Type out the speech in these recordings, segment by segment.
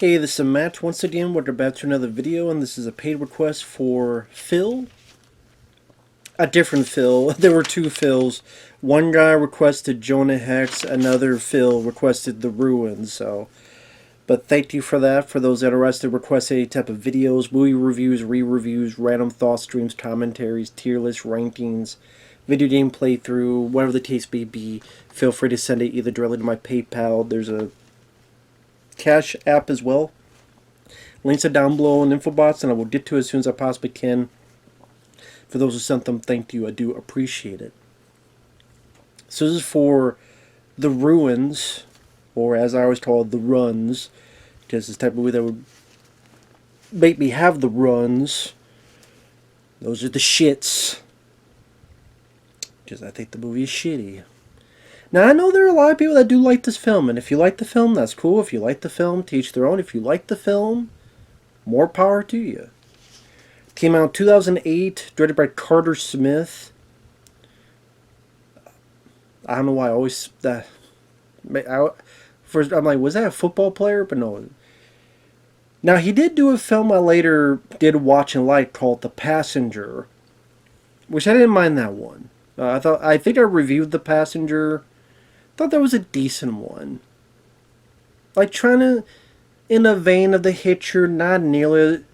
Hey, this is Matt once again. We're back to another video, and this is a paid request for Phil. A different Phil. There were two Phils. One guy requested Jonah Hex, another Phil requested The Ruins, But thank you for that. For those interested, request any type of videos, movie reviews, re-reviews, random thought streams, commentaries, tier list, rankings, video game playthrough, whatever the case may be, feel free to send it either directly to my PayPal. There's a CashApp as well. Links are down below in the info box, and I will get to it as soon as I possibly can. For those who sent them, thank you. I do appreciate it. So this is for The Ruins, or as I always call it, The Runs, because it's the type of movie that would make me have the runs. Those are the shits. Because I think the movie is shitty. Now, I know there are a lot of people that do like this film, and if you like the film, that's cool. If you like the film, to each their own. If you like the film, more power to you. Came out in 2008, directed by Carter Smith. I don't know why I always... first, I'm like, was that a football player? But no. Now, he did do a film I later did watch and like called The Passenger, which I didn't mind that one. I think I reviewed The Passenger. Thought that was a decent one. Like, trying to, in the vein of The Hitcher, not nearly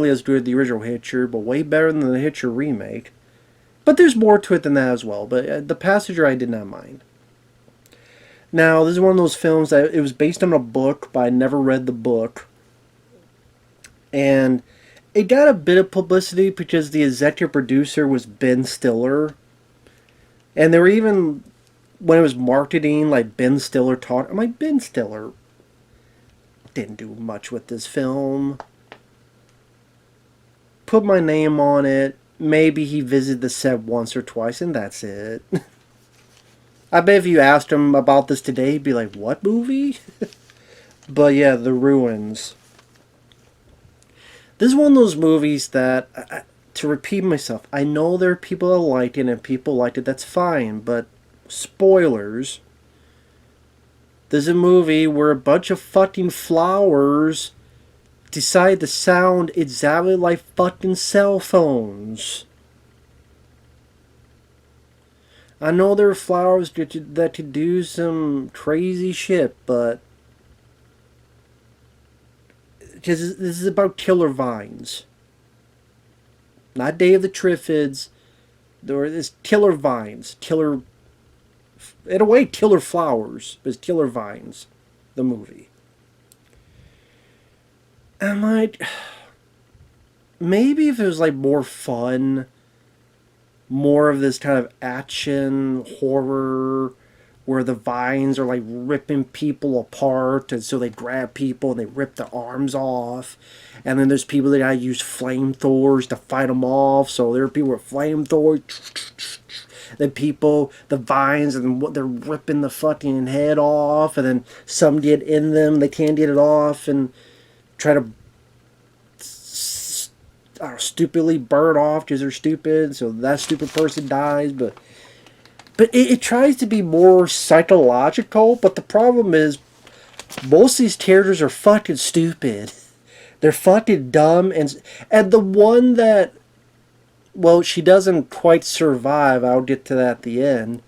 as good as the original Hitcher, but way better than the Hitcher remake. But there's more to it than that as well. But The Passenger I did not mind. Now, this is one of those films that it was based on a book, but I never read the book. And it got a bit of publicity because the executive producer was Ben Stiller. And there were even... when it was marketing, like Ben Stiller talked, I'm like, Ben Stiller didn't do much with this film. Put my name on it. Maybe he visited the set once or twice, and that's it. I bet if you asked him about this today, he'd be like, what movie? But yeah, The Ruins. This is one of those movies that, to repeat myself, I know there are people that like it and people liked it, that's fine, but spoilers. There's a movie where a bunch of fucking flowers decide to sound exactly like fucking cell phones. I know there are flowers that could do some crazy shit, but because this is about killer vines. Not Day of the Triffids. There is killer vines. Killer... in a way, killer flowers, but it's killer vines, the movie. I'm like, maybe if it was like more fun, more of this kind of action, horror, where the vines are like ripping people apart, and so they grab people and they rip their arms off, and then there's people that gotta use flamethrowers to fight them off, so there are people with flamethrowers, then people, the vines, and they're ripping the fucking head off, and then some get in them, they can't get it off, and try to stupidly burn off because they're stupid, so that stupid person dies, but it tries to be more psychological, but the problem is most of these characters are fucking stupid. They're fucking dumb, and the one that, well, she doesn't quite survive, I'll get to that at the end,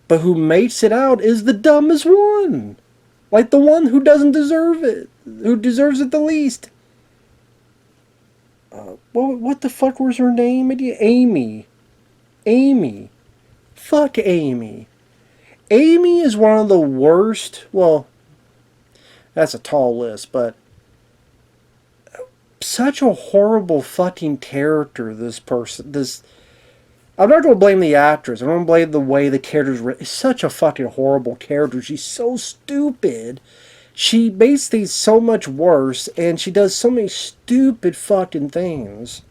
but who makes it out is the dumbest one. Like the one who doesn't deserve it, who deserves it the least. What the fuck was her name? Amy. Amy. Fuck Amy. Amy is one of the worst, well, that's a tall list, but such a horrible fucking character, this person, I'm not going to blame the actress, I'm going to blame the way the character's written. It's such a fucking horrible character, she's so stupid, she makes things so much worse, and she does so many stupid fucking things.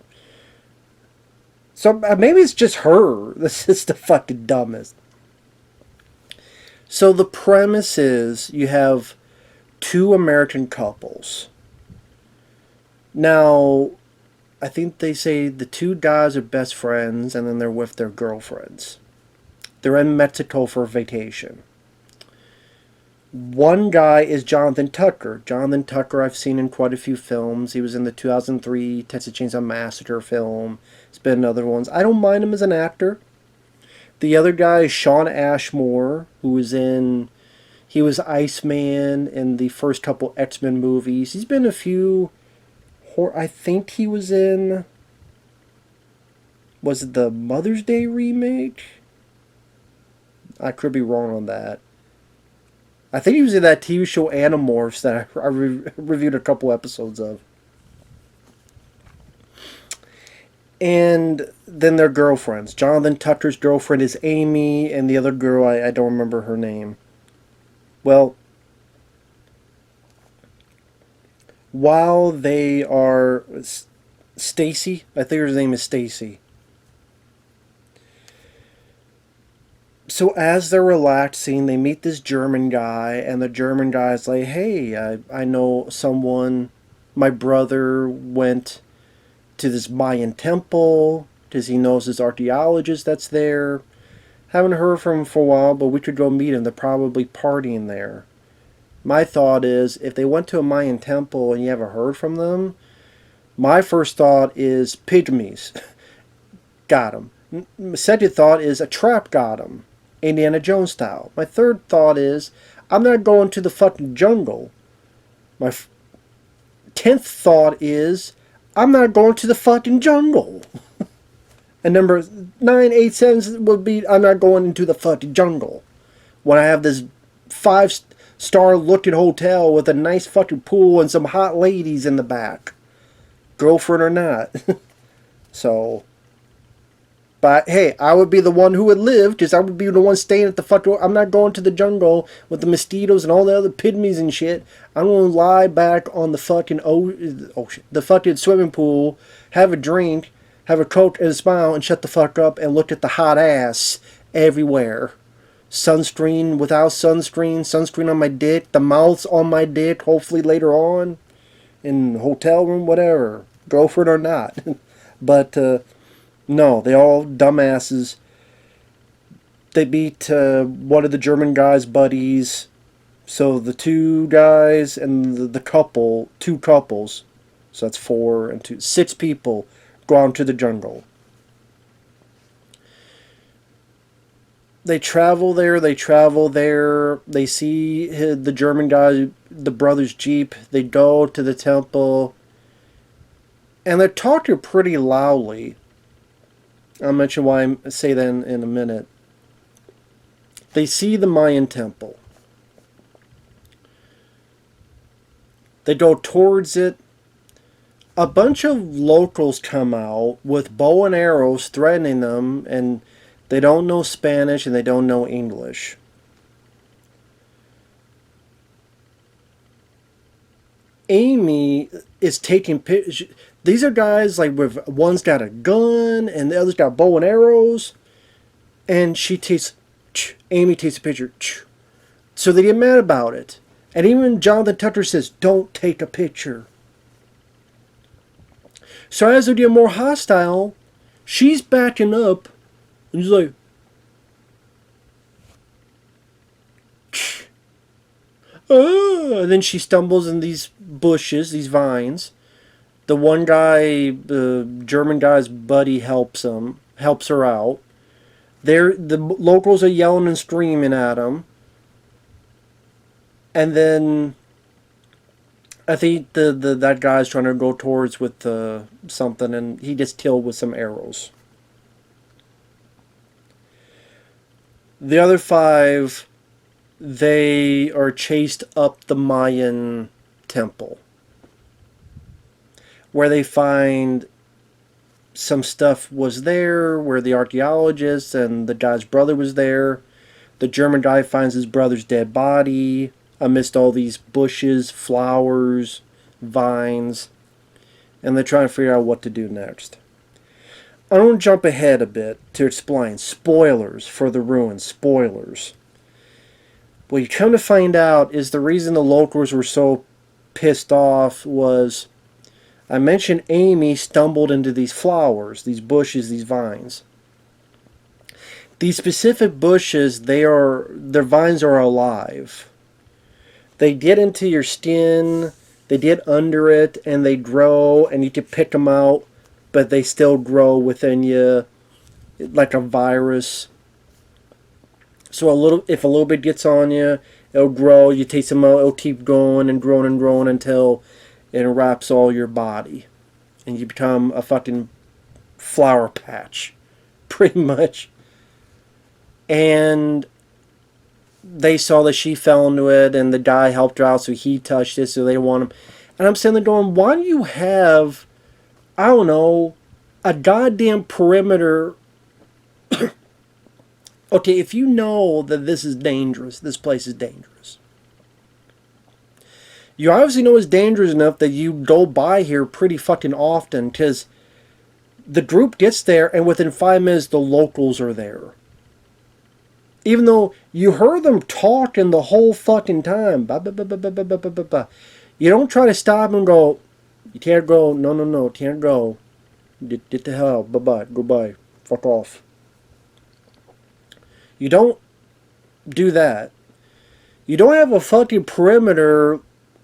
So maybe it's just her. This is the fucking dumbest. So the premise is you have two American couples. Now, I think they say the two guys are best friends and then they're with their girlfriends. They're in Mexico for a vacation. One guy is Jonathan Tucker. Jonathan Tucker I've seen in quite a few films. He was in the 2003 Texas Chainsaw Massacre film. He's been in other ones. I don't mind him as an actor. The other guy is Shawn Ashmore, who was in... He was Iceman in the first couple X-Men movies. He's been in a few... I think he was in... Was it the Mother's Day remake? I could be wrong on that. I think he was in that TV show Animorphs that I reviewed a couple episodes of. And then their girlfriends. Jonathan Tucker's girlfriend is Amy, and the other girl, I don't remember her name. Well, while they are... Stacy? I think her name is Stacy. So as they're relaxing, they meet this German guy, and the German guy's like, hey, I know someone, my brother went to this Mayan temple, because he knows this archaeologist that's there. Haven't heard from him for a while, but we could go meet him. They're probably partying there. My thought is, if they went to a Mayan temple and you haven't heard from them, my first thought is pygmies. Got him. Second thought is a trap got him. Indiana Jones style. My third thought is, I'm not going to the fucking jungle. My 10th thought is, I'm not going to the fucking jungle. And number 9, 8, 7 would be, I'm not going into the fucking jungle. When I have this 5-star looking hotel with a nice fucking pool and some hot ladies in the back. Girlfriend or not. So... But hey, I would be the one who would live, because I would be the one staying at the fucking... I'm not going to the jungle with the mosquitoes and all the other pygmies and shit. I'm going to lie back on the fucking the fucking swimming pool, have a drink, have a Coke and a smile, and shut the fuck up and look at the hot ass everywhere. Sunscreen, without sunscreen, sunscreen on my dick, the mouth's on my dick, hopefully later on, in hotel room, whatever, girlfriend or not. But, no, they all dumbasses. They beat one of the German guy's buddies. So the two guys and the couple, two couples, so that's 4 and 2, 6 people go out into the jungle. They travel there, they see the German guy, the brother's Jeep, they go to the temple, and they're talking pretty loudly. I'll mention why I say that in a minute. They see the Mayan temple. They go towards it. A bunch of locals come out with bow and arrows threatening them, and they don't know Spanish and they don't know English. Amy is taking pictures. These are guys like with one's got a gun and the other's got bow and arrows, and Amy takes a picture. So they get mad about it, and even Jonathan Tucker says, "Don't take a picture." So as they get more hostile, she's backing up, and she's like, and then she stumbles in these bushes, these vines. The one guy, the German guy's buddy, helps her out. The locals are yelling and screaming at him. And then I think that guy's trying to go towards with something, and he gets killed with some arrows. The other 5, they are chased up the Mayan temple, where they find some stuff was there, where the archaeologist and the guy's brother was there. The German guy finds his brother's dead body amidst all these bushes, flowers, vines, and they're trying to figure out what to do next. I want to jump ahead a bit to explain. Spoilers for the ruin. Spoilers. What you come to find out is the reason the locals were so pissed off was, I mentioned Amy stumbled into these flowers, these bushes, these vines. These specific bushes, their vines are alive. They get into your skin, they get under it, and they grow, and you can pick them out, but they still grow within you like a virus. So if a little bit gets on you, it'll grow. You take some out, it'll keep growing and growing and growing until it wraps all your body, and you become a fucking flower patch, pretty much. And they saw that she fell into it, and the guy helped her out, so he touched it, so they want him. And I'm sitting there going, why do you have, I don't know, a goddamn perimeter? Okay, if you know that this is dangerous, this place is dangerous. You obviously know it's dangerous enough that you go by here pretty fucking often, because the group gets there, and within 5 minutes, the locals are there. Even though you heard them talking the whole fucking time. You don't try to stop and go, you can't go, no, can't go. Get the hell out, bye-bye, goodbye, fuck off. You don't do that. You don't have a fucking perimeter,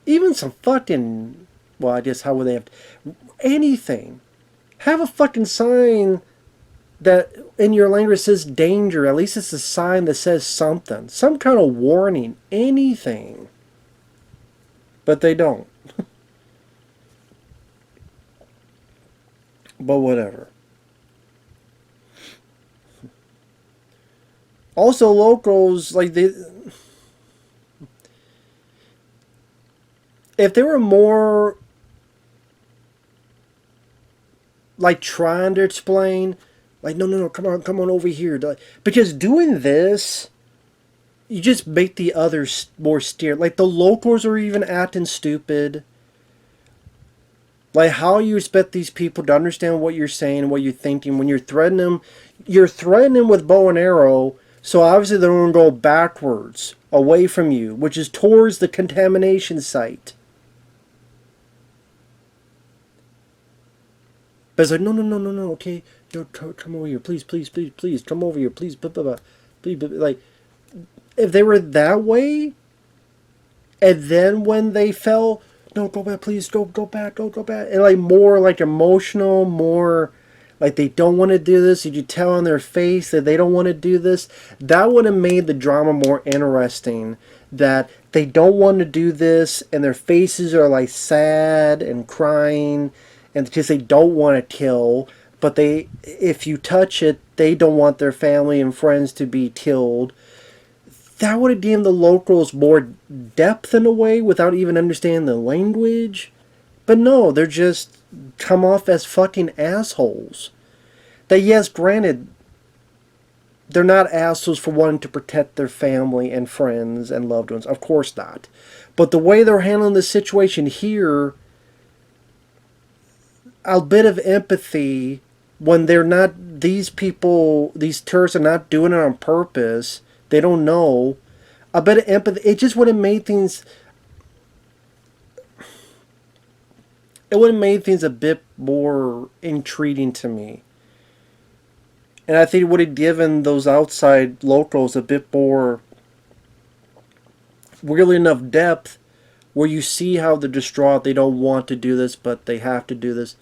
even some fucking, well, I guess how would they have, anything. Have a fucking sign that in your language says danger. At least it's a sign that says something. Some kind of warning. Anything. But they don't. But whatever. Also, locals, like, if they were more, like, trying to explain, like, no, come on over here. Because doing this, you just make the others more scared. Like, the locals are even acting stupid. Like, how you expect these people to understand what you're saying and what you're thinking when you're threatening them? You're threatening them with bow and arrow, so obviously they're going to go backwards, away from you, which is towards the contamination site. But it's like, no, okay, come over here, please, come over here, please, please, like, if they were that way, and then when they fell, no, go back, please, go back, and like more like emotional, more like they don't want to do this. Did you tell on their face that they don't want to do this? That would have made the drama more interesting. That they don't want to do this, and their faces are like sad and crying, and because they don't want to kill, but if you touch it, they don't want their family and friends to be killed. That would have given the locals more depth in a way without even understanding the language. But no, they're just come off as fucking assholes. That, yes, granted, they're not assholes for wanting to protect their family and friends and loved ones. Of course not. But the way they're handling the situation here, a bit of empathy when they're not, these people, these tourists are not doing it on purpose. They don't know. A bit of empathy. It just would have made things, it would have made things a bit more intriguing to me. And I think it would have given those outside locals a bit more, really enough depth where you see how they're distraught. They don't want to do this, but they have to do this.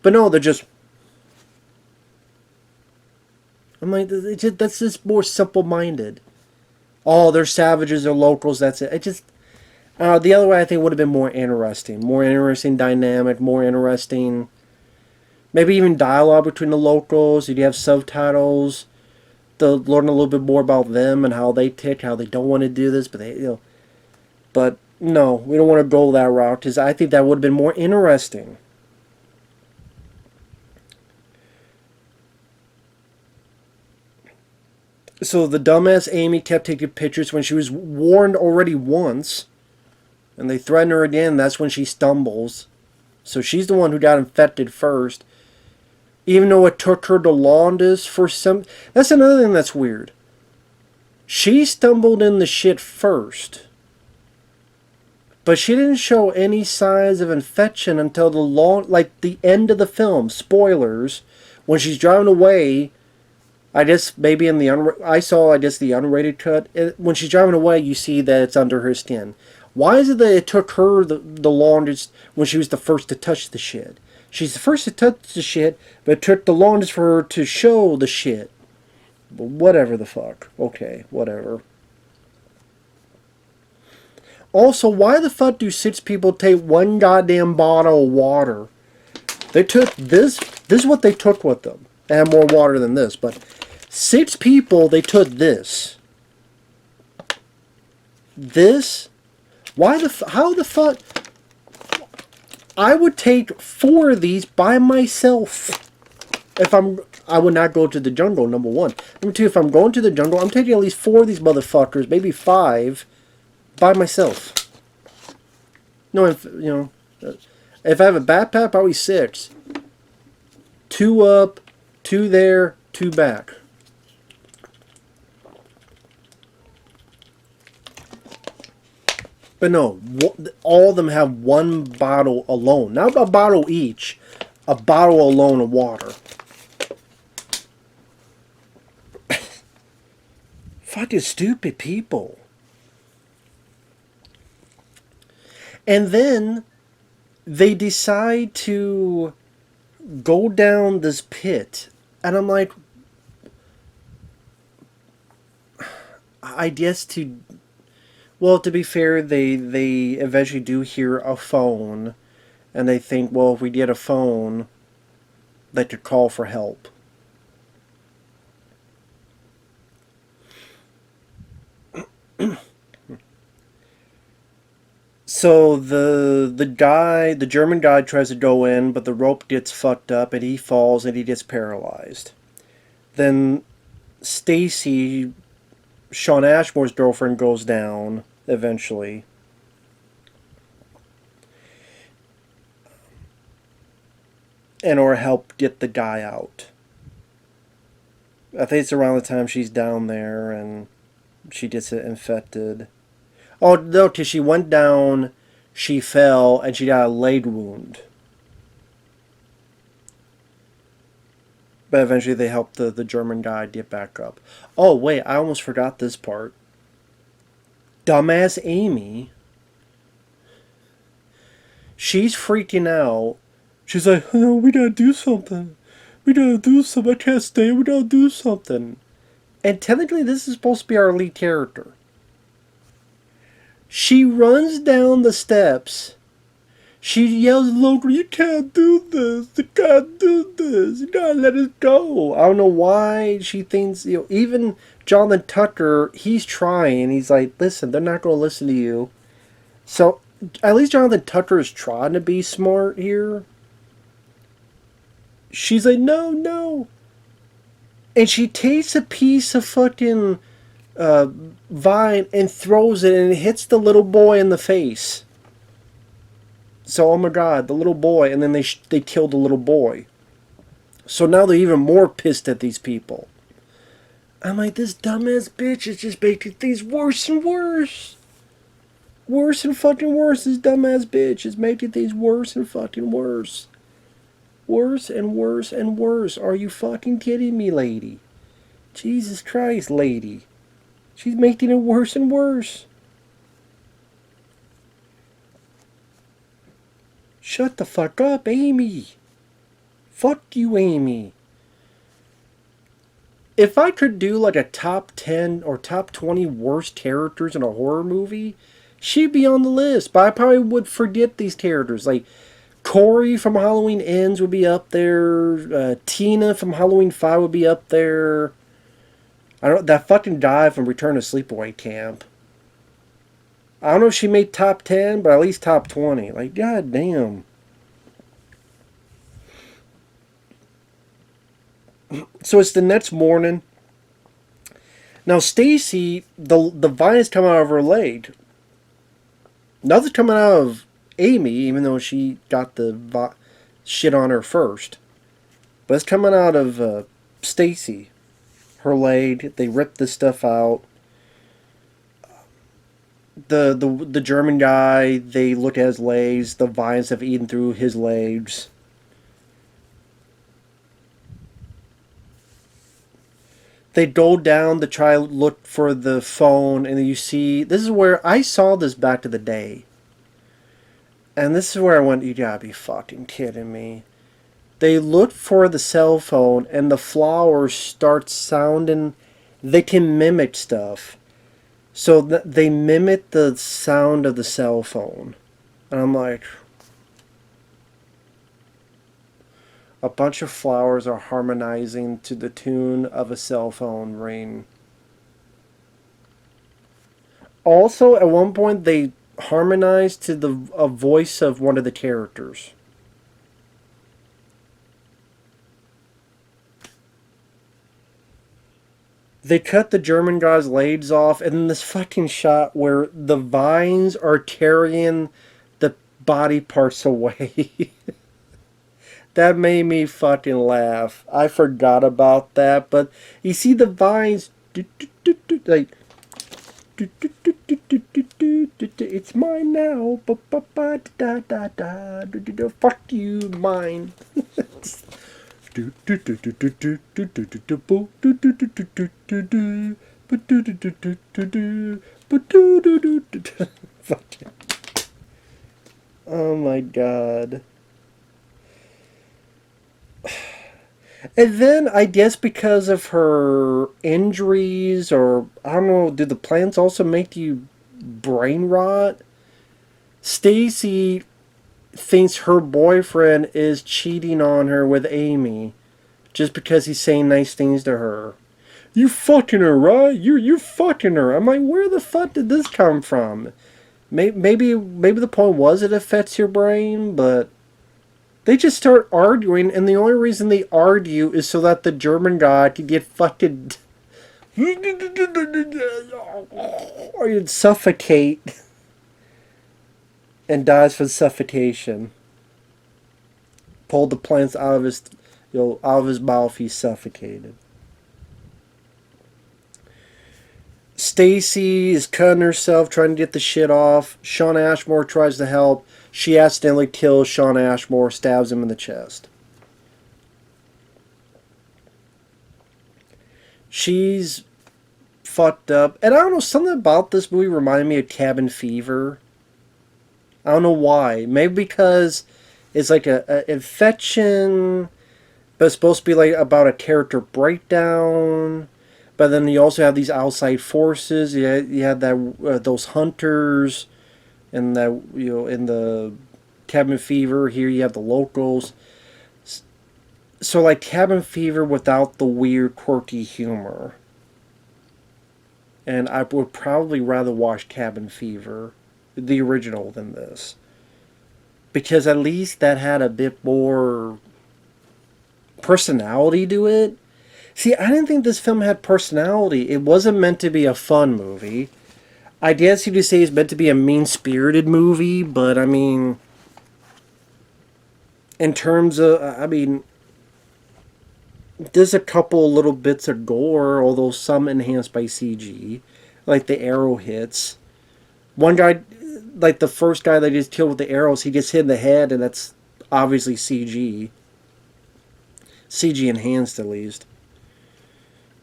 But no, they're just, I'm like, that's just more simple-minded. Oh, they're savages, they're locals, that's it. It just, the other way I think would have been more interesting dynamic, more interesting, maybe even dialogue between the locals. You'd have subtitles to learn a little bit more about them and how they tick, how they don't want to do this, but they, but no, we don't want to go that route because I think that would have been more interesting. So the dumbass Amy kept taking pictures when she was warned already once. And they threaten her again. That's when she stumbles. So she's the one who got infected first. Even though it took her the longest for some... That's another thing that's weird. She stumbled in the shit first. But she didn't show any signs of infection until the end of the film. Spoilers. When she's driving away... I guess maybe in the the unrated cut. When she's driving away, you see that it's under her skin. Why is it that it took her the longest when she was the first to touch the shit? She's the first to touch the shit, but it took the longest for her to show the shit. But whatever the fuck. Okay, whatever. Also, why the fuck do 6 people take one goddamn bottle of water? They took this. This is what they took with them. They had more water than this, but 6 people, they took this. This? Why the how the fuck? I would take 4 of these by myself. I would not go to the jungle, number 1. Number 2, if I'm going to the jungle, I'm taking at least 4 of these motherfuckers, maybe 5, by myself. No, if I have a backpack, probably 6. 2 up, 2 there, 2 back. But no, all of them have 1 bottle alone. Not a bottle each. A bottle alone of water. Fucking stupid people. And then they decide to go down this pit. And I'm like, I guess well, to be fair, they eventually do hear a phone. And they think, well, if we get a phone, they could call for help. So the German guy tries to go in, but the rope gets fucked up and he falls and he gets paralyzed. Then Stacy, Shawn Ashmore's girlfriend, goes down eventually. And or help get the guy out. I think it's around the time she's down there and she gets it infected. Oh, no, because she went down, she fell, and she got a leg wound. But eventually they helped the German guy get back up. Oh, wait, I almost forgot this part. Dumbass Amy. She's freaking out. She's like, oh, we gotta do something. We gotta do something. I can't stay. We gotta do something. And technically this is supposed to be our lead character. She runs down the steps. She yells, "Logan, you can't do this. You can't do this. You gotta let it go." I don't know why she thinks, even Jonathan Tucker, he's trying. He's like, listen, they're not going to listen to you. So, at least Jonathan Tucker is trying to be smart here. She's like, no, no. And she takes a piece of fucking vine and throws it, and it hits the little boy in the face. So, oh my god, the little boy, and then they kill the little boy. So now they're even more pissed at these people. I'm like, this dumbass bitch is just making things worse and worse. Worse and fucking worse. This dumbass bitch is making things worse and fucking worse. Worse and worse and worse. Are you fucking kidding me, lady? Jesus Christ, lady. She's making it worse and worse. Shut the fuck up, Amy. Fuck you, Amy. If I could do like a top 10 or top 20 worst characters in a horror movie, she'd be on the list. But I probably would forget these characters. Like, Corey from Halloween Ends would be up there. Tina from Halloween 5 would be up there. I don't know, that fucking guy from Return to Sleepaway Camp. I don't know if she made top 10, but at least top 20. Like, god damn. So it's the next morning. Now Stacy, the vines come out of her leg. Nothing's coming out of Amy, even though she got the shit on her first. But it's coming out of Stacy. Her leg. They ripped the stuff out. The German guy, they look at his legs. The vines have eaten through his legs. They go down to try to look for the phone, and you see, this is where I saw this back to the day. And this is where I went, you gotta be fucking kidding me. They look for the cell phone, and the flowers start sounding. They can mimic stuff. So they mimic the sound of the cell phone. And I'm like, a bunch of flowers are harmonizing to the tune of a cell phone ring. Also, at one point, they harmonized to a voice of one of the characters. They cut the German guy's legs off, and then this fucking shot where the vines are carrying the body parts away. That made me fucking laugh. I forgot about that, but you see the vines, like, it's mine now. Fuck you, mine. Oh my god. And then I guess because of her injuries, or I don't know, do the plants also make you brain rot? Stacy thinks her boyfriend is cheating on her with Amy just because he's saying nice things to her. You fucking her, right? You fucking her. I'm like, where the fuck did this come from? Maybe the point was it affects your brain, but they just start arguing, and the only reason they argue is so that the German guy could get fucking or you'd suffocate and dies from suffocation. Pulled the plants out of his, out of his mouth. He's suffocated. Stacy is cutting herself, trying to get the shit off. Shawn Ashmore tries to help. She accidentally kills Shawn Ashmore, stabs him in the chest. She's fucked up. And I don't know, something about this movie reminded me of Cabin Fever. I don't know why. Maybe because it's like a infection, but it's supposed to be like about a character breakdown. But then you also have these outside forces. You had that those hunters, and that in the Cabin Fever. Here you have the locals. So like Cabin Fever without the weird, quirky humor. And I would probably rather watch Cabin Fever, the original, than this, because at least that had a bit more personality to it. See, I didn't think this film had personality. It wasn't meant to be a fun movie. I guess you could say it's meant to be a mean-spirited movie, but I mean, in terms of, there's a couple little bits of gore, although some enhanced by CG, like the arrow hits. One guy, like the first guy that gets killed with the arrows, he gets hit in the head, and that's obviously CG. CG enhanced, at least.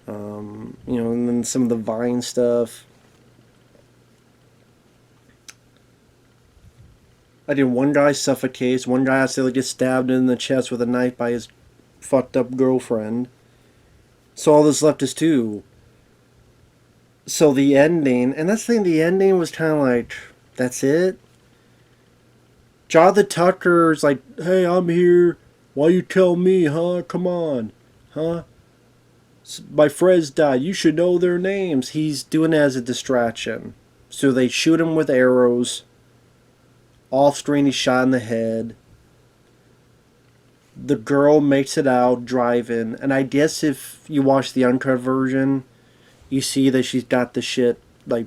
And then some of the vine stuff. I did one guy suffocates, one guy accidentally gets stabbed in the chest with a knife by his fucked up girlfriend. So all that's left is two. So the ending, and that's the thing, the ending was kind of like, that's it? Jonathan Tucker's like, hey, I'm here. Why you tell me, huh? Come on. Huh? My friends died. You should know their names. He's doing it as a distraction. So they shoot him with arrows. Off screen, he's shot in the head. The girl makes it out driving. And I guess if you watch the uncut version, you see that she's got the shit, like,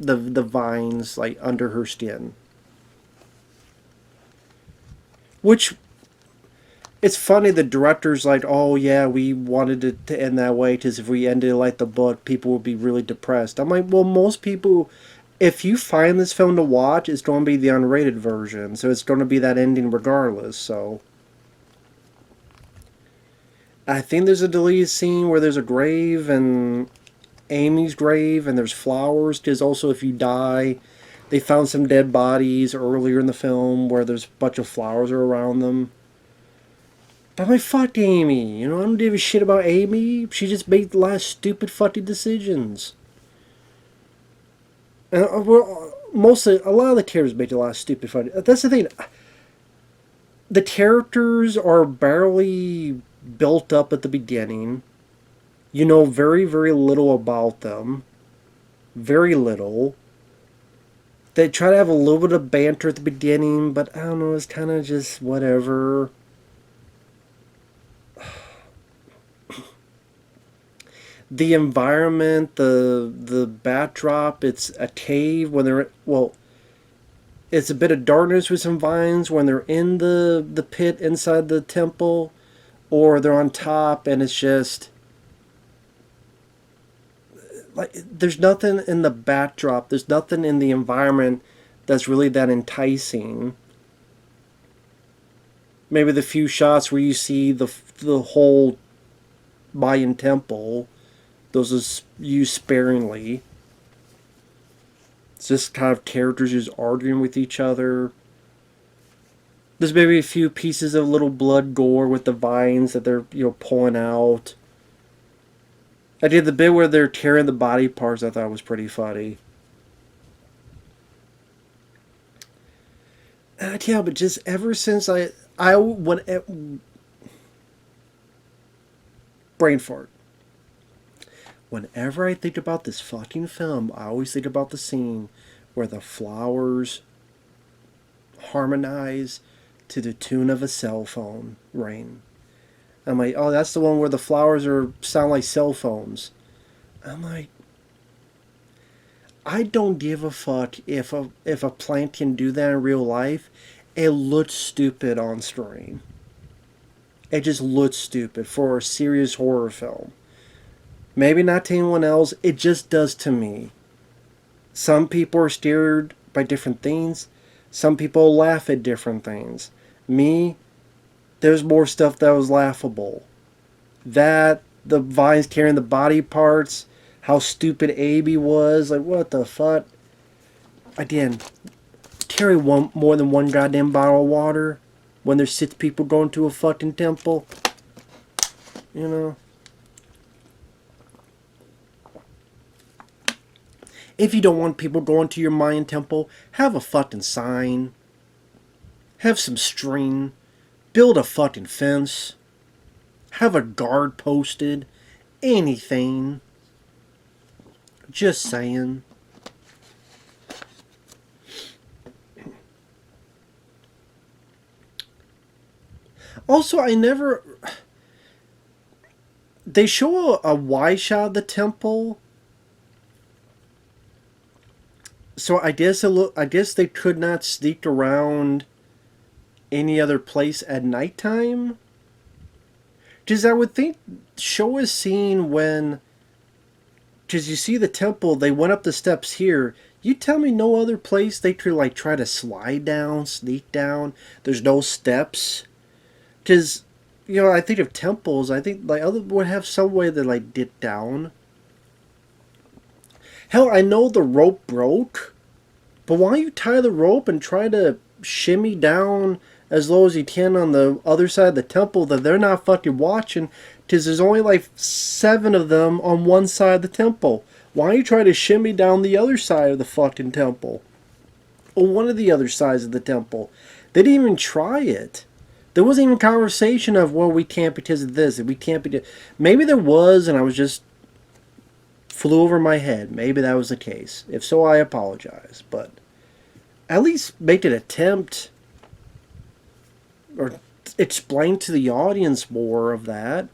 the vines, like, under her skin. Which, it's funny, the director's like, oh yeah, we wanted it to end that way because if we ended it like the book, people would be really depressed. I'm like, well, most people, if you find this film to watch, it's going to be the unrated version. So it's going to be that ending regardless, so. I think there's a deleted scene where there's a grave and Amy's grave and there's flowers. Because also if you die, they found some dead bodies earlier in the film where there's a bunch of flowers around them. But I fucked Amy. You know, I don't give a shit about Amy. She just made the last stupid fucking decisions. And mostly, a lot of the characters make the last stupid fucking. That's the thing. The characters are barely built up at the beginning. You know very, very little about them. Very little. They try to have a little bit of banter at the beginning, but I don't know, it's kind of just whatever. The environment, the backdrop, it's a cave when they're, well, it's a bit of darkness with some vines when they're in the pit inside the temple, or they're on top and it's just like there's nothing in the backdrop, there's nothing in the environment that's really that enticing. Maybe the few shots where you see the whole Mayan temple, those are used sparingly. It's just kind of characters just arguing with each other. There's maybe a few pieces of little blood gore with the vines that they're, you know, pulling out. I did the bit where they're tearing the body parts. I thought was pretty funny. Yeah, but just ever since brain fart. Whenever I think about this fucking film, I always think about the scene where the flowers harmonize to the tune of a cell phone ring. I'm like, oh, that's the one where the flowers sound like cell phones. I'm like, I don't give a fuck if a plant can do that in real life. It looks stupid on screen. It just looks stupid for a serious horror film. Maybe not to anyone else. It just does to me. Some people are scared by different things. Some people laugh at different things. Me, there's more stuff that was laughable. That, the vines carrying the body parts, how stupid Abby was. Like, what the fuck? Again, carry more than one goddamn bottle of water when there's 6 people going to a fucking temple. You know? If you don't want people going to your Mayan temple, have a fucking sign. Have some string. Build a fucking fence. Have a guard posted. Anything. Just saying. Also, they show a wide shot of the temple. So I guess they could not sneak around any other place at nighttime. Because I would think show a scene when, because you see the temple, they went up the steps here. You tell me no other place they could like try to slide down, sneak down. There's no steps. Because, you know, I think of temples, I think like other would have some way to like dip down. Hell, I know the rope broke, but why don't you tie the rope and try to shimmy down as low as you can on the other side of the temple that they're not fucking watching, because there's only like 7 of them on one side of the temple. Why don't you try to shimmy down the other side of the fucking temple? Or one of the other sides of the temple. They didn't even try it. There wasn't even conversation of, well, we can't because of this, and we can't be... Maybe there was, and I was just... flew over my head. Maybe that was the case. If so, I apologize. But at least make an attempt or explain to the audience more of that.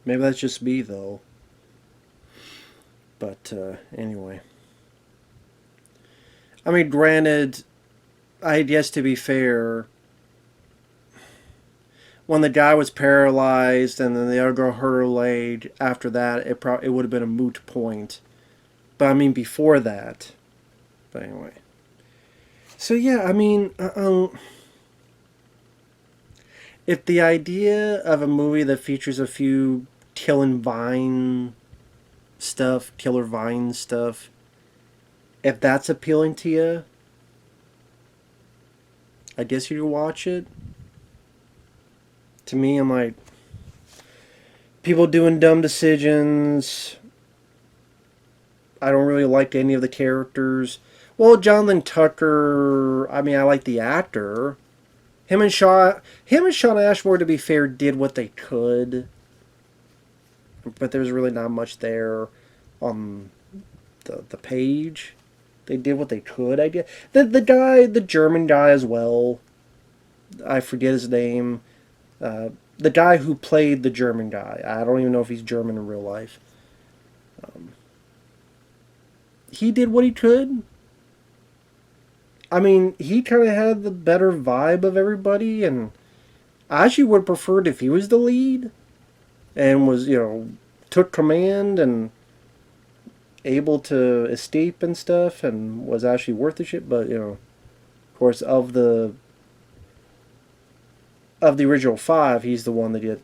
Maybe that's just me, though. But anyway. I mean, granted, I guess to be fair, when the guy was paralyzed and then the other girl hurt her leg, after that, it would have been a moot point. But I mean, before that. But anyway. So yeah, I mean, if the idea of a movie that features a few Killer Vine stuff, if that's appealing to you, I guess you could watch it. To me, I'm like, people doing dumb decisions. I don't really like any of the characters. Well, Jonathan Tucker, I mean, I like the actor. Him and Shawn Ashmore, to be fair, did what they could, but there's really not much there on the page. They did what they could, I guess. The German guy as well. I forget his name. The guy who played the German guy. I don't even know if he's German in real life. He did what he could. I mean, he kind of had the better vibe of everybody, and I actually would have preferred if he was the lead and was, took command and able to escape and stuff and was actually worth the shit. But, of course, of the original five, he's the one that get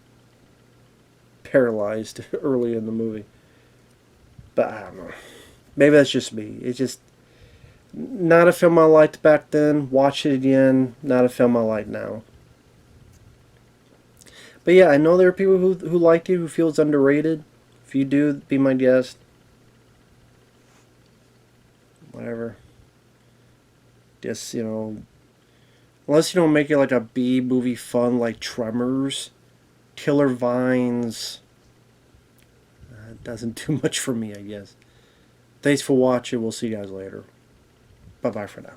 paralyzed early in the movie. But I don't know. Maybe that's just me. It's just not a film I liked back then. Watch it again. Not a film I like now. But yeah, I know there are people who like it, who feel it's underrated. If you do, be my guest. Whatever. Just, unless you don't make it like a B movie fun like Tremors, Killer Vines, doesn't do much for me, I guess. Thanks for watching. We'll see you guys later. Bye-bye for now.